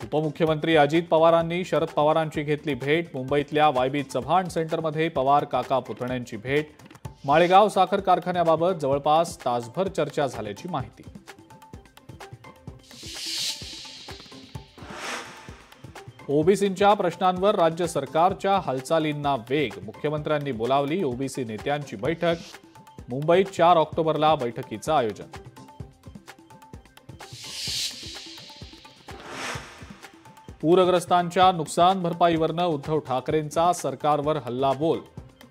उपमुख्यमंत्री अजित पवारांनी शरद पवारांची घेतली भेट। मुंबईतल्या वायबी चव्हाण सेंटरमध्ये पवार काका पुतण्यांची भेट। माळेगाव साखर कारखान्याबाबत जवळपास तासभर चर्चा झाल्याची माहिती। ओबीसींच्या प्रश्नांवर राज्य सरकारच्या हालचालींना वेग। मुख्यमंत्र्यांनी बोलावली ओबीसी नेत्यांची बैठक। मुंबईत 4 ऑक्टोबरला बैठकीचं आयोजन। पूरग्रस्तांच्या नुकसान भरपाईवरनं उद्धव ठाकरेंचा सरकारवर हल्लाबोल।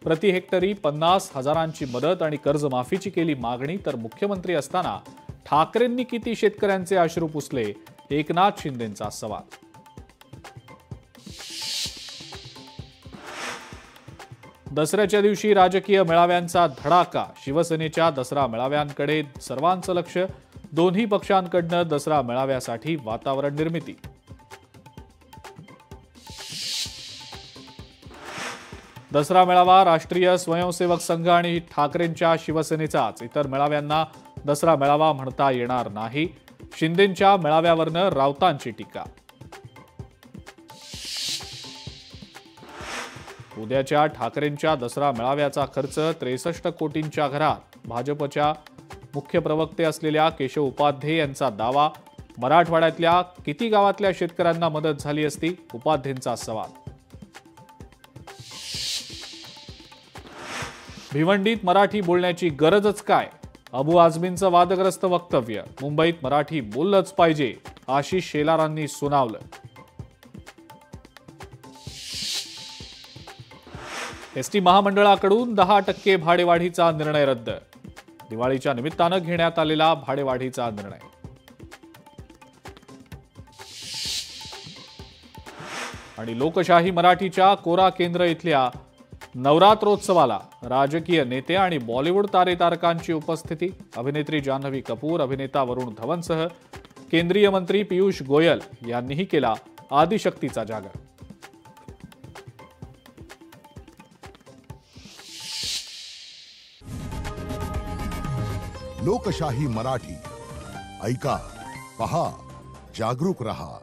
प्रति हेक्टरी 50,000ची मदत आणि कर्जमाफीची केली मागणी, तर मुख्यमंत्री असताना ठाकरेंनी किती शेतकऱ्यांचे अश्रू पुसले, एकनाथ शिंदेंचा सवाल। दसऱ्याच्या दिवशी राजकीय मेळाव्यांचा धडाका। शिवसेनेच्या दसरा मेळाव्यांकडे सर्वांचं लक्ष। दोन्ही पक्षांकडनं दसरा मेळाव्यासाठी वातावरण निर्मिती। दसरा मेळावा राष्ट्रीय स्वयंसेवक संघ आणि ठाकरेंच्या शिवसेनेचाच। इतर मेळाव्यांना दसरा मेळावा म्हणता येणार नाही। शिंदेंच्या मेळाव्यावरनं राऊतांची टीका। उद्याच्या ठाकरेंच्या दसरा मेळाव्याचा खर्च 63 कोटींच्या घरात। भाजपच्या मुख्य प्रवक्ते असलेल्या केशव उपाध्ये यांचा दावा। मराठवाड्यातल्या किती गावातल्या शेतकऱ्यांना मदत झाली असती, उपाध्येंचा सवाल। भिवंडीत मराठी बोलण्याची गरजच काय? अबू आझमींचं वादग्रस्त वक्तव्य। मुंबईत मराठी बोललंच पाहिजे, आशिष शेलारांनी सुनावलं। एसटी महामंडळाकडून 10% भाडेवाढीचा निर्णय रद्द। दिवाळीच्या निमित्तानं घेण्यात आलेला भाडेवाढीचा निर्णय। आणि लोकशाही मराठीच्या कोरा केंद्र इथल्या नवरात्रोत्सवाला राजकीय नेते आणि बॉलिवूड तारकांची उपस्थिती। अभिनेत्री जान्हवी कपूर, अभिनेता वरुण धवनसह केंद्रीय मंत्री पियुष गोयल यांनीही केला आदिशक्तीचा जागर। लोकशाही मराठी ऐका, पहा, जागरूक रहा।